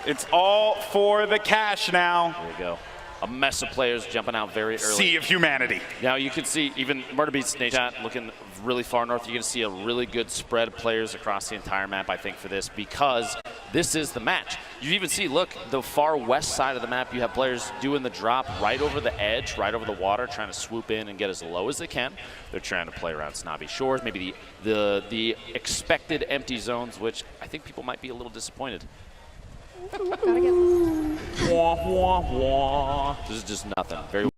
It's all for the cash now. There you go. A mess of players jumping out very early. Sea of humanity. Now you can see even Murder Beats Nation looking really far north. You can see a really good spread of players across the entire map, I think, for this, because this is the match. You even see, look, the far west side of the map, you have players doing the drop right over the edge, right over the water, trying to swoop in and get as low as they can. They're trying to play around snobby shores, maybe the expected empty zones, which I think people might be a little disappointed. Wah, wah, wah. This is just nothing. Very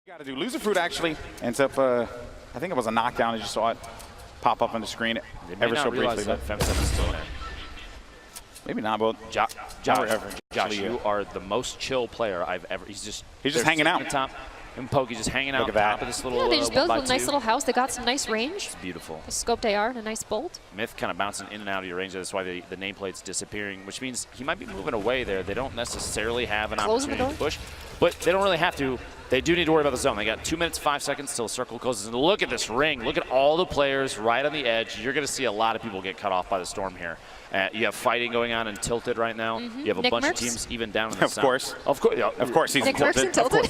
Got to do. Loser Fruit actually ends up, I think it was a knockdown. I just saw it pop up on the screen ever so briefly. That Femstep is still in there. Maybe not, but Josh, you are the most chill player I've ever. He's just hanging out. On top. And Pokey just hanging out on top of this little. Yeah, they just built a nice 1x2. little house. They got some nice range. It's beautiful. A scoped AR and a nice bolt. Myth kind of bouncing in and out of your range. That's why the nameplate's disappearing, which means he might be moving away there. They don't necessarily have an opportunity to push, but they don't really have to. They do need to worry about the zone. They got 2 minutes, 5 seconds till circle closes. And look at this ring. Look at all the players right on the edge. You're going to see a lot of people get cut off by the storm here. You have fighting going on in Tilted right now. You have a Nick bunch Merckx? of teams even down in the south. Of course. Yeah, Of course, he's Nick Merckx in Tilted.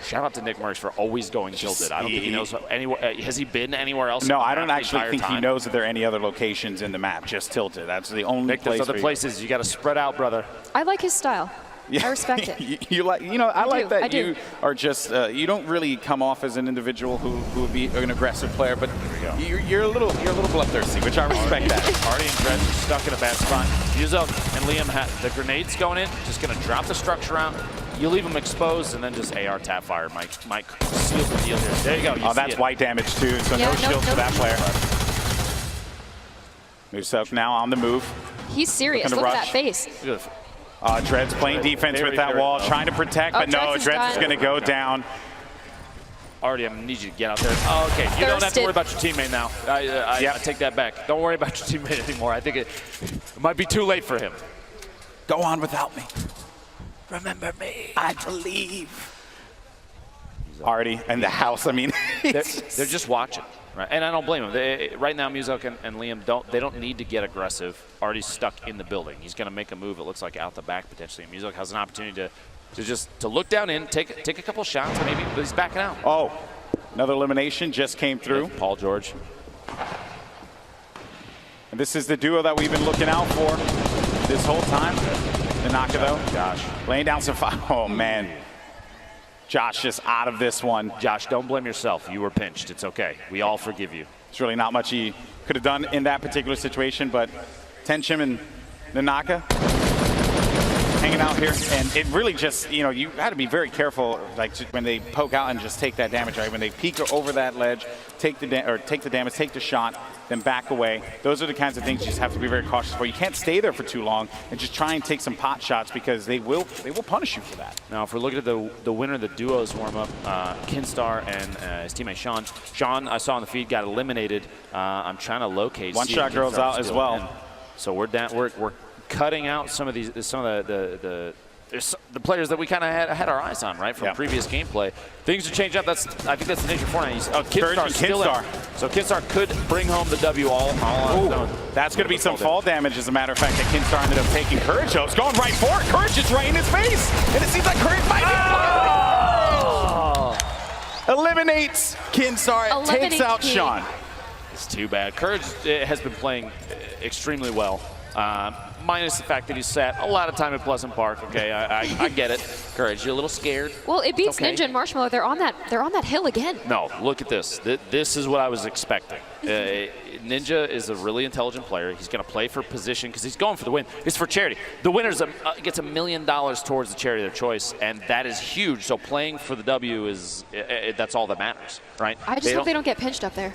Shout out to Nick Merckx for always going Tilted. I don't think he knows anywhere. Has he been anywhere else? No, I don't actually think he knows that there are any other locations in the map. Just Tilted. That's the only Nick, place. there's other places. You got to spread out, brother. I like his style. Yeah. I respect it. you like, I like that I do. you are just, you don't really come off as an individual who would be an aggressive player, but you're a little bloodthirsty, which I respect that. Artie and Dredge are stuck in a bad spot. Yuzo and Liam have the grenades going in, just going to drop the structure out. You leave them exposed, and then just AR tap fire might seal the deal here. There you go. Oh, that's white damage too, so Yeah, no shield for that player. Muso now on the move. He's serious. Look at that face. Dred's playing defense with that wall, trying to protect, but no, Dred's is going to go down. Artie, I'm going to need you to get out there. Oh, okay, you don't have to worry about your teammate now. I take that back. Don't worry about your teammate anymore. I think it might be too late for him. Go on without me. Remember me. I believe. Artie and the house, I mean. They're just watching. Right, and I don't blame him. Right now, Muzok and Liam don't need to get aggressive. Artie's stuck in the building. He's going to make a move. It looks like out the back potentially. Muzok has an opportunity to look down in, take a couple shots maybe, but he's backing out. Oh, another elimination just came through. Paul George. And this is the duo that we've been looking out for this whole time. Nanaka though, Josh laying down some fire. Oh man. Josh just out of this one. Josh, don't blame yourself. You were pinched. It's okay. We all forgive you. There's really not much he could have done in that particular situation, but Tenchim and Nanaka hanging out here. And it really just, you got to be very careful, like when they poke out and just take that damage, right? When they peek over that ledge, take the damage, take the shot, then back away. Those are the kinds of things you just have to be very cautious for. You can't stay there for too long and just try and take some pot shots because they will punish you for that. Now, if we're looking at the winner of the duos warm-up, Kinstar and his teammate Sean. Sean, I saw on the feed, got eliminated. I'm trying to locate. One shot girls out as well. So we're down. We're cutting out some of the players that we kind of had our eyes on, right, from previous gameplay. Things are changing up. I think that's the nature of Fortnite. Kinstar's still in. So Kinstar could bring home the W all on his own. That's going to be some fall damage, as a matter of fact, that Kinstar ended up taking. Courage, though, is going right for it. Courage is right in his face. And it seems like Courage might be eliminates Kinstar, takes out Sean. It's too bad. Courage has been playing extremely well. Minus the fact that he's sat a lot of time at Pleasant Park. Okay, I get it. Courage, you're a little scared. Well, it beats Ninja and Marshmallow. They're on that hill again. No, look at this. This is what I was expecting. Ninja is a really intelligent player. He's going to play for position because he's going for the win. It's for charity. The winner gets $1 million towards the charity of their choice, and that is huge. So playing for the W is that's all that matters, right? I just hope they don't get pinched up there.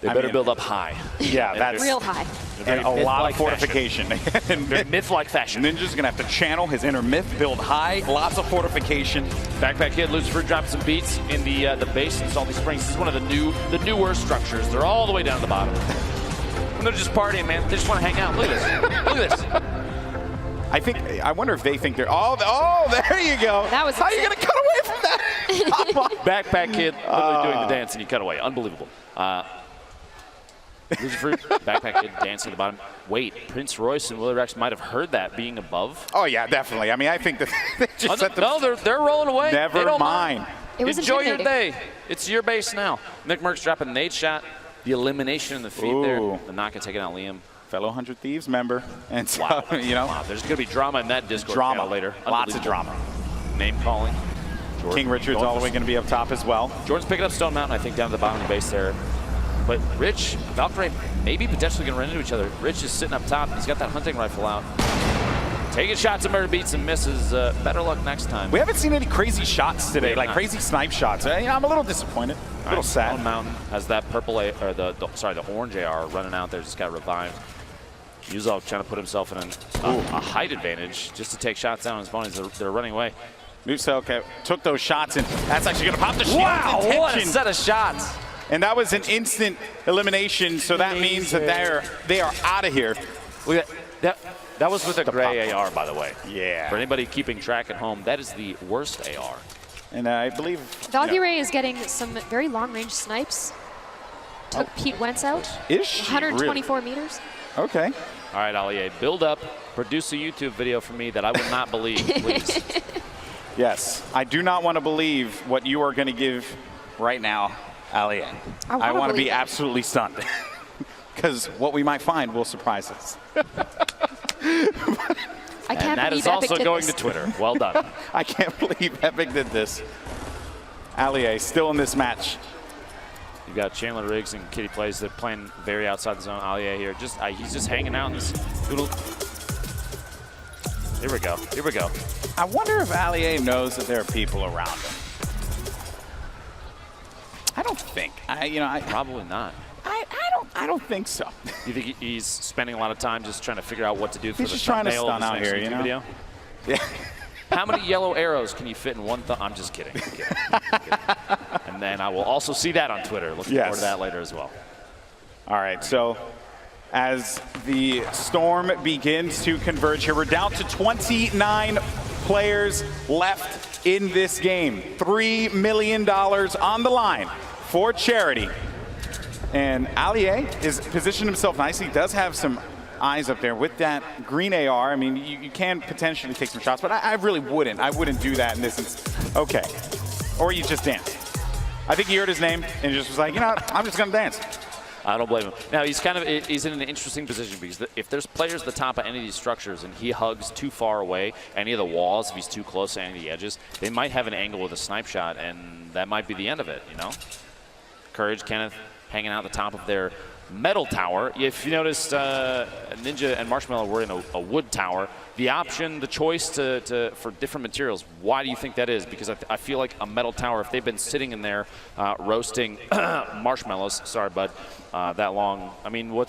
They better build up high. Yeah, that's real high. And a lot of fortification. Myth-like fashion. Ninja's going to have to channel his inner myth, build high, lots of fortification. Backpack Kid, Loser Fruit dropped some beats in the base in Salty Springs. This is one of the newer structures. They're all the way down to the bottom. And they're just partying, man. They just want to hang out. Look at this. Look at this. I wonder if they think they're, oh, there you go. That was How are you going to cut away from that? Come on. Backpack Kid literally doing the dance and he cut away. Unbelievable. Loser Fruit, Backpack Kid dancing at the bottom. Wait, Prince Royce and Willie Rex might have heard that being above. Oh, yeah, definitely. I mean, I think that they just set the... No, they're rolling away. Never mind. It was Enjoy your day. It's your base now. Nick Merckx dropping a nade shot. The elimination in the feed there. The Naka taking out Liam. Fellow 100 Thieves member. And so, Wow, there's going to be drama in that Discord channel later. Lots of drama. Name calling. King Richard's all the way going to be up top as well. Jordan's picking up Stone Mountain, I think, down to the bottom of the base there. But Rich, Valkyrie, maybe potentially going to run into each other. Rich is sitting up top. He's got that hunting rifle out. Taking shots at Murder Beats and misses. Better luck next time. We haven't seen any crazy shots today, like crazy snipe shots. I'm a little disappointed, a little sad. Stone Mountain has that purple, or the orange AR running out there, just got revived. Yuzov trying to put himself in a height advantage just to take shots down on his opponents. They're running away. Nuselka took those shots, and that's actually going to pop the shield. Wow, what a set of shots. And that was an instant elimination, so that means that they are out of here. That was with a gray AR, by the way. Yeah. For anybody keeping track at home, that is the worst AR. And I believe Valkyrie is getting some very long-range snipes. Took Pete Wentz out. Is she 124 meters. Okay. All right, Allier, build up. Produce a YouTube video for me that I would not believe, please. Yes. I do not want to believe what you are going to give right now, Allier. I want to be absolutely stunned. Because what we might find will surprise us. I can't and that believe is also Epic going did this. to Twitter. Well done. I can't believe Epic did this. Allier still in this match. You've got Chandler Riggs and Kitty Plays. They're playing very outside the zone. Allier here, he's just hanging out in this doodle. Here we go. Here we go. I wonder if Allier knows that there are people around him. I don't think. Probably not. I don't think so. You think he's spending a lot of time just trying to figure out what to do for he's the just trying to thumbnail stun of out his here, next you know? video? Yeah. How many yellow arrows can you fit in one thumb? I'm just kidding. I'm kidding. And then I will also see that on Twitter. Looking forward to that later as well. All right, so as the storm begins to converge here, we're down to 29 players left in this game. $3 million on the line for charity. And Allier is positioned himself nicely. He does have some eyes up there with that green AR. I mean, you can potentially take some shots, but I really wouldn't. I wouldn't do that in this instance. Okay. Or you just dance. I think he heard his name and just was like, you know what, I'm just going to dance. I don't blame him. Now, he's in an interesting position because if there's players at the top of any of these structures and he hugs too far away, any of the walls, if he's too close to any of the edges, they might have an angle with a snipe shot, and that might be the end of it, you know? Courage, Kenneth, hanging out at the top of their metal tower. If you noticed, Ninja and Marshmallow were in a wood tower. The option, the choice for different materials, why do you think that is? Because I feel like a metal tower, if they've been sitting in there roasting marshmallows, sorry, bud, that long, I mean, why?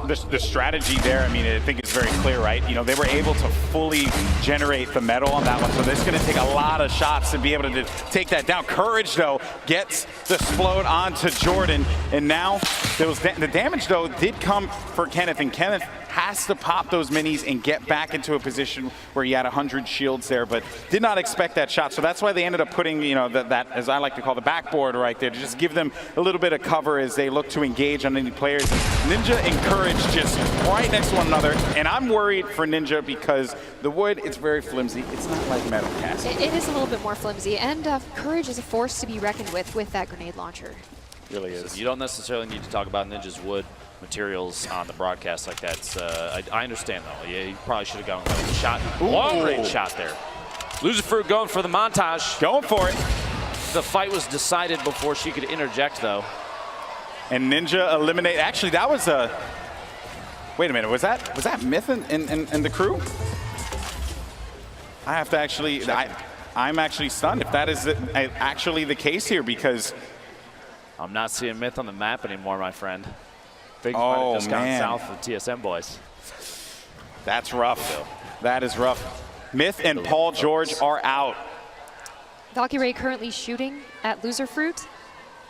The strategy there, I mean, I think is very clear, right? You know, they were able to fully generate the metal on that one, so it's going to take a lot of shots to be able to take that down. Courage, though, gets the explode onto Jordan, and now the damage, though, did come for Kenneth, and Kenneth has to pop those minis and get back into a position where he had 100 shields there, but did not expect that shot. So that's why they ended up putting, you know, that as I like to call the backboard right there, to just give them a little bit of cover as they look to engage on any players. And Ninja and Courage just right next to one another. And I'm worried for Ninja because the wood, it's very flimsy. It's not like metal cast. It is a little bit more flimsy, and Courage is a force to be reckoned with that grenade launcher. It really is. So you don't necessarily need to talk about Ninja's wood materials on the broadcast like that. I understand, though. Yeah, he probably should have gone with a shot. Long-range shot there. Loser Fruit going for the montage. Going for it. The fight was decided before she could interject, though. And Ninja eliminate. Actually, that was a. Wait a minute. Was that Myth in the crew? I have to actually. I'm actually stunned if that is actually the case here, because I'm not seeing Myth on the map anymore, my friend. Things might have just gone south for TSM boys. That's rough. That is rough. Myth and Paul George are out. Valkyrie currently shooting at Loser Fruit.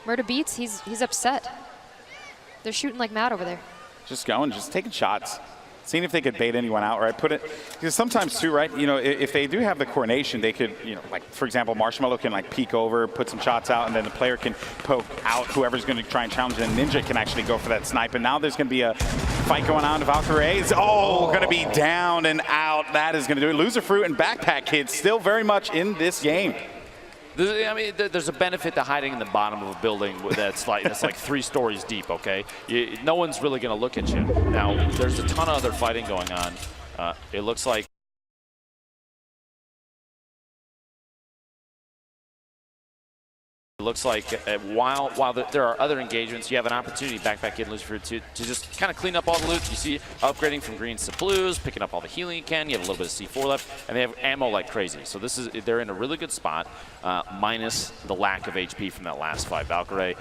Murda Beats, he's upset. They're shooting like mad over there. Just going, just taking shots. Seeing if they could bait anyone out, right? Put it, because sometimes too, right? You know, if they do have the coordination, they could, you know, like for example, Marshmallow can like peek over, put some shots out, and then the player can poke out whoever's going to try and challenge, and Ninja can actually go for that snipe. And now there's going to be a fight going on. Valkyrie is going to be down and out. That is going to do it. Loser Fruit and Backpack Kids still very much in this game. I mean, there's a benefit to hiding in the bottom of a building that's like 3 stories deep, okay? No one's really going to look at you. Now, there's a ton of other fighting going on. It looks like looks like while there are other engagements, you have an opportunity back in Lucifer to just kind of clean up all the loot. You see upgrading from greens to blues, picking up all the healing you can. You have a little bit of C4 left, and they have ammo like crazy. So they're in a really good spot, minus the lack of HP from that last fight. Valkyrie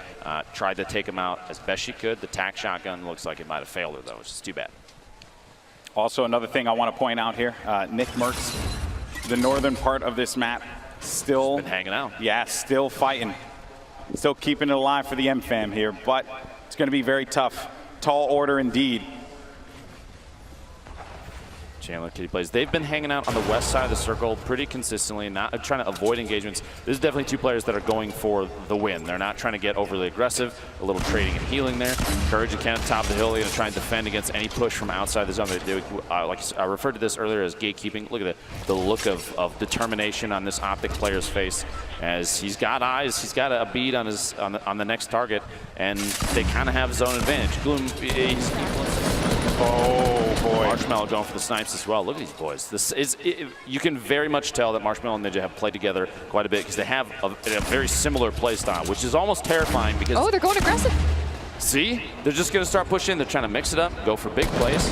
tried to take him out as best she could. The tac shotgun looks like it might have failed her, though, which is too bad. Also, another thing I want to point out here, Nick Merckx, the northern part of this map, still been hanging out. Yeah, still fighting. Still keeping it alive for the M-Fam here, but it's going to be very tough. Tall order indeed. Chandler, Kitty plays. They've been hanging out on the west side of the circle pretty consistently, not trying to avoid engagements. This is definitely two players that are going for the win. They're not trying to get overly aggressive. A little trading and healing there. Courage and Kenneth top of the hill. They're going to try and defend against any push from outside the zone. Like I referred to this earlier as gatekeeping. Look at the look of determination on this Optic player's face, as he's got eyes. He's got a bead on the next target, and they kind of have zone advantage. Gloom, oh boy! Marshmallow going for the snipes as well. Look at these boys. You can very much tell that Marshmallow and Ninja have played together quite a bit, because they have a very similar play style, which is almost terrifying. Because oh, they're going aggressive. See, they're just going to start pushing. They're trying to mix it up, go for big plays.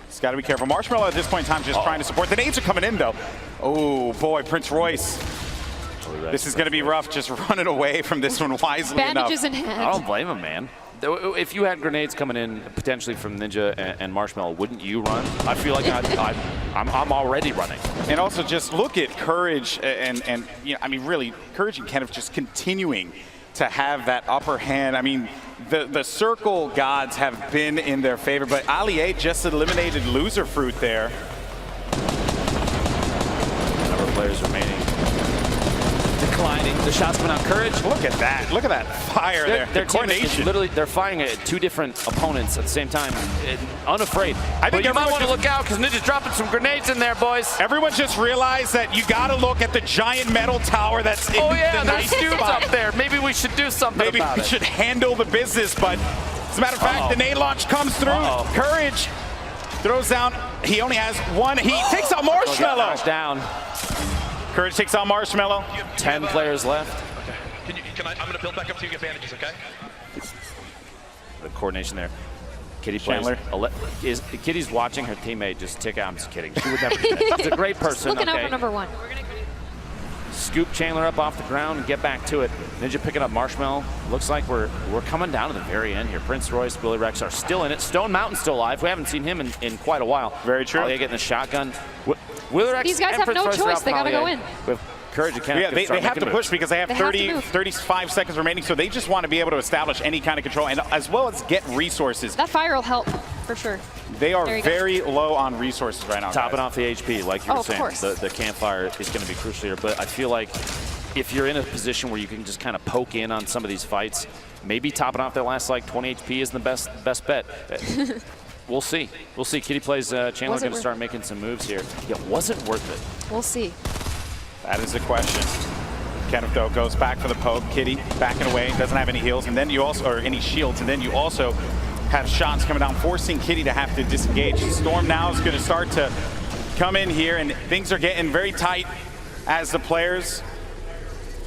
It's got to be careful. Marshmallow at this point in time just trying to support. The nades are coming in though. Oh boy, Prince Royce. This is going to be rough. Just running away from this one wisely Bandages enough. in hand. I don't blame him, man. If you had grenades coming in potentially from Ninja and Marshmallow, wouldn't you run? I feel like I'm already running. And also just look at Courage and you know, I mean, really, Courage and Kenneth just continuing to have that upper hand. I mean, the circle gods have been in their favor, but Ali just eliminated Loser Fruit there. Number of players remaining. Declining. The shots coming out. Courage. Look at that. Look at that fire there. Their coordination. Literally, they're firing at two different opponents at the same time, unafraid. I think you might want to look out, because Ninja's dropping some grenades in there, boys. Everyone just realized that you got to look at the giant metal tower that's in yeah, the there's nice dudes spot. up there. Maybe we should do something Maybe about we it. should handle the business, but as a matter of fact, the nade launch comes through. Courage throws down. He only has one. He takes out Marshmallow. Down. Courage takes out Marshmallow. 10 players left. Okay. I'm going to build back up so you get bandages, okay? The coordination there. Kitty Chandler. plays. Kitty's watching her teammate just tick out. I'm just kidding. She would never do that. She's a great person. Looking out for number one. Scoop Chandler up off the ground and get back to it. Ninja picking up Marshmallow. Looks like we're coming down to the very end here. Prince Royce, Willie Rex are still in it. Stone Mountain's still alive. We haven't seen him in quite a while. Very true. Alia getting the shotgun. Willie Rex. These guys have no choice. They got to go in. With Courage and Kenneth. Yeah, they have to push because they have 35 seconds remaining, so they just want to be able to establish any kind of control, and as well as get resources. That fire will help, for sure. They are very low on resources right now, Topping guys. off the HP, like you were saying. Of course. The campfire is going to be crucial here, but I feel like if you're in a position where you can just kind of poke in on some of these fights, maybe topping off their last like 20 HP isn't the best bet. We'll see. We'll see. Kitty plays Chandler going to start making some moves here. Yeah, was it worth it? We'll see. That is the question. Kenneth, though, goes back for the poke. Kitty backing away, doesn't have any heals, and then you also, or any shields, and then you also have shots coming down, forcing Kitty to have to disengage. Storm now is going to start to come in here, and things are getting very tight as the players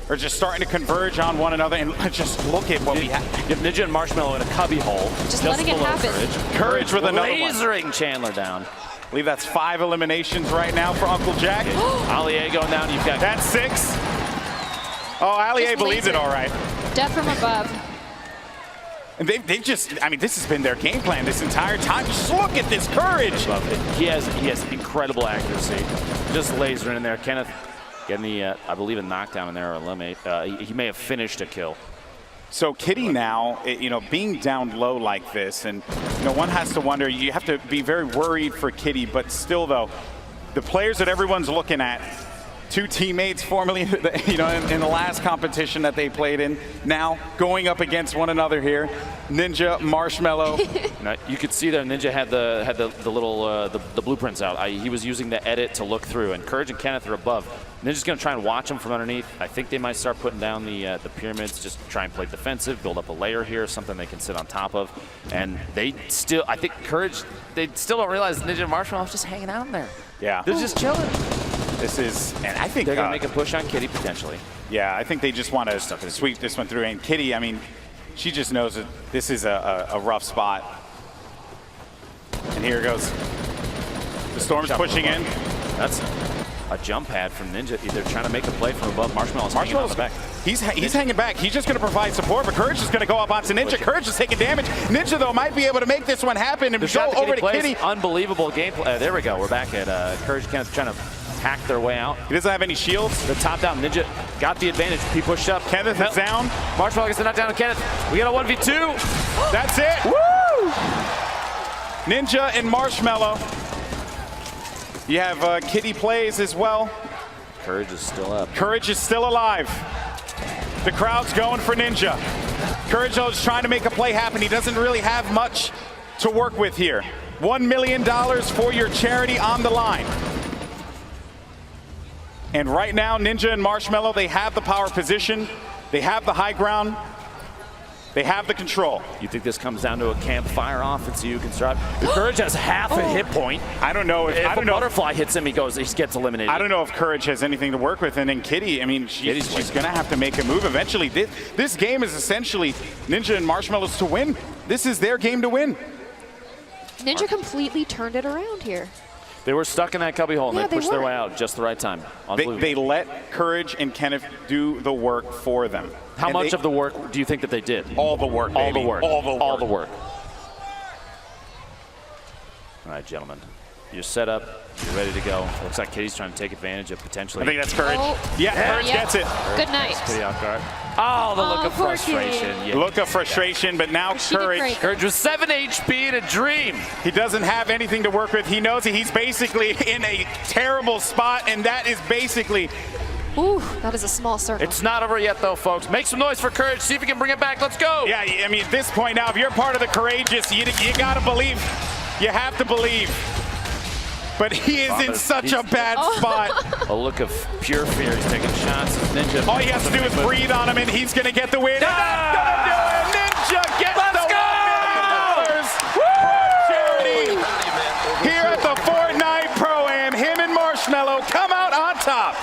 are just starting to converge on one another. And just look at what we have. Ninja and Marshmallow in a cubby hole. Just letting it happen. Courage with another one. Lasering Chandler down. I believe that's 5 eliminations right now for Uncle Jack. Alia going down. You've got That's 6. Oh, Alia believed it all right. Death from above. And they've just, I mean, this has been their game plan this entire time. Just look at this Courage. He has incredible accuracy. Just lasering in there. Kenneth getting the, I believe, a knockdown in there or eliminate. He may have finished a kill. So Kitty now, you know, being down low like this, and you know, one has to wonder, you have to be very worried for Kitty, but still though, the players that everyone's looking at, 2 teammates formerly, you know, in the last competition that they played in, now going up against one another here. Ninja, Marshmallow. You could see there Ninja had the little the blueprints out. He was using the edit to look through, and Courage and Kenneth are above. Ninja's going to try and watch them from underneath. I think they might start putting down the pyramids, just try and play defensive, build up a layer here, something they can sit on top of. And they still, I think Courage, they still don't realize Ninja and Marshmallow is just hanging out in there. Yeah. They're just chilling. This is, and I think they're going to make a push on Kitty potentially. Yeah, I think they just want to sweep this one through. And Kitty, I mean, she just knows that this is a rough spot. And here goes. The Storm's pushing in. That's a jump pad from Ninja. They're trying to make a play from above. Marshmallow's hanging on the back. He's hanging back. He's just going to provide support, but Courage is going to go up onto Ninja. Courage is taking damage. Ninja, though, might be able to make this one happen and go over to Kitty. Unbelievable gameplay. There we go. We're back at Courage Kenneth trying to hack their way out. He doesn't have any shields. The top down Ninja got the advantage. He pushed up. Kenneth is down. Marshmallow gets the knockdown on Kenneth. We got a 1v2. That's it. Woo! Ninja and Marshmallow. You have Kitty plays as well. Courage is still up. Courage is still alive. The crowd's going for Ninja. Courage is trying to make a play happen. He doesn't really have much to work with here. $1 million for your charity on the line. And right now, Ninja and Marshmallow, they have the power position. They have the high ground. They have the control. You think this comes down to a campfire offense you can start? Courage has half a hit point. I don't know if a butterfly hits him, he gets eliminated. I don't know if Courage has anything to work with. And then Kitty, I mean, she's going to have to make a move eventually. This game is essentially Ninja and Marshmallows to win. This is their game to win. Ninja completely turned it around here. They were stuck in that cubby hole, and Yeah, they pushed they their were. way out just the right time. They let Courage and Kenneth do the work for them. How much of the work do you think that they did? All the work, All baby. the work. All the work. All the work. All right, gentlemen. You're set up. You're ready to go. Looks like Kitty's trying to take advantage of potentially. I think that's Courage. Oh. Yeah, Courage gets it. Good night. Kitty off guard. Oh, the look of poor frustration. Kitty. Yeah. Look of frustration, but now She did Courage. great. Courage with 7 HP and a dream. He doesn't have anything to work with. He knows that he's basically in a terrible spot, and that is basically. Ooh, that is a small circle. It's not over yet, though, folks. Make some noise for Courage. See if we can bring it back. Let's go. Yeah, I mean, at this point now, if you're part of the courageous, you got to believe. You have to believe. But he is in such a bad spot. A look of pure fear. He's taking shots. Ninja. All he has to do is breathe on him, and he's going to get the win. And that's going to do it. Ninja gets the $1 million for charity here at the Fortnite Pro-Am. Him and Marshmallow come out on top.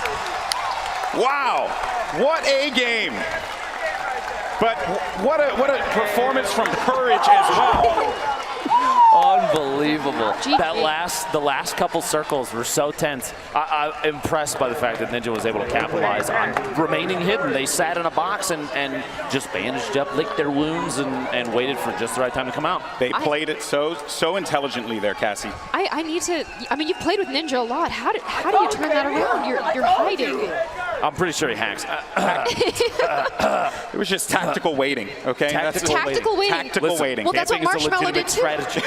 Wow, what a game. But what a performance from Courage as well. Unbelievable. GG. The last couple circles were so tense. I'm impressed by the fact that Ninja was able to capitalize on remaining hidden. They sat in a box and just bandaged up, licked their wounds, and waited for just the right time to come out. They played it so intelligently there, Cassie. I need to. I mean, you've played with Ninja a lot. How do you turn that around? You're hiding. I'm pretty sure he hacks. It was just tactical waiting, okay? Tactical waiting. Tactical waiting. Well, that's what Camping is a Marshmallow did legitimate too. strategy.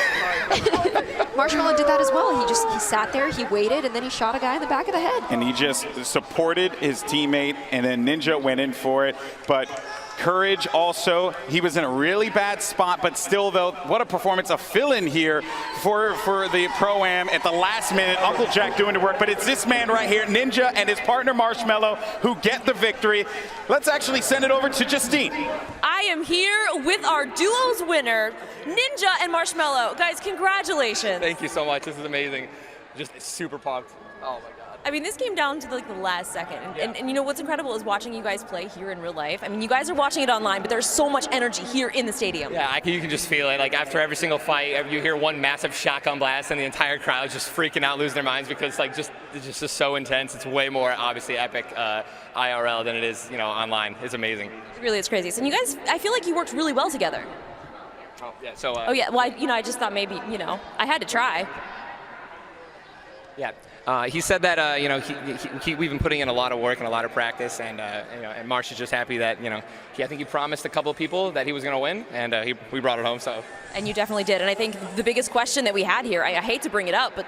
Marshmallow did that as well. He sat there, he waited, and then he shot a guy in the back of the head. And he just supported his teammate, and then Ninja went in for it. But Courage also, he was in a really bad spot, but still, though, what a performance, a fill-in here for the Pro-Am at the last minute. Uncle Jack doing the work, but it's this man right here, Ninja, and his partner Marshmallow, who get the victory. Let's actually send it over to Justine. I am here with our duos winner, Ninja and Marshmallow. Guys, congratulations. Thank you so much. This is amazing. Just super pumped. Oh my God. I mean, this came down to the last second. And you know what's incredible is watching you guys play here in real life. I mean, you guys are watching it online, but there's so much energy here in the stadium. Yeah, you can just feel it. Like after every single fight, you hear one massive shotgun blast, and the entire crowd is just freaking out, losing their minds because it's just so intense. It's way more obviously epic IRL than it is, online. It's amazing. It really is crazy. So you guys, I feel like you worked really well together. Oh yeah. So. Oh yeah. Well, I just thought maybe I had to try. Yeah. He said that we've been putting in a lot of work and a lot of practice, and and Marsh is just happy that I think he promised a couple of people that he was going to win, and we brought it home. So. And you definitely did. And I think the biggest question that we had here, I hate to bring it up, but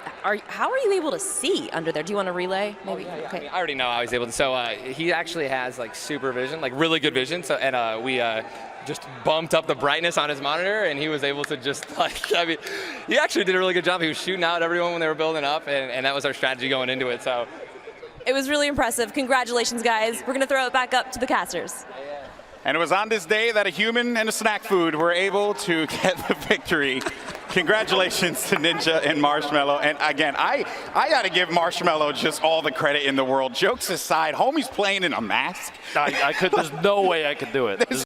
how are you able to see under there? Do you want to relay? Maybe. Oh, yeah. Okay. I mean, I already know how he's able to. So he actually has super vision, really good vision. So and we. Just bumped up the brightness on his monitor, and he was able to just he actually did a really good job. He was shooting out everyone when they were building up, and that was our strategy going into it. So it was really impressive. Congratulations, guys. We're gonna throw it back up to the casters. And it was on this day that a human and a snack food were able to get the victory Congratulations to Ninja and Marshmello. And again, I got to give Marshmello just all the credit in the world. Jokes aside, homie's playing in a mask. There's no way I could do it.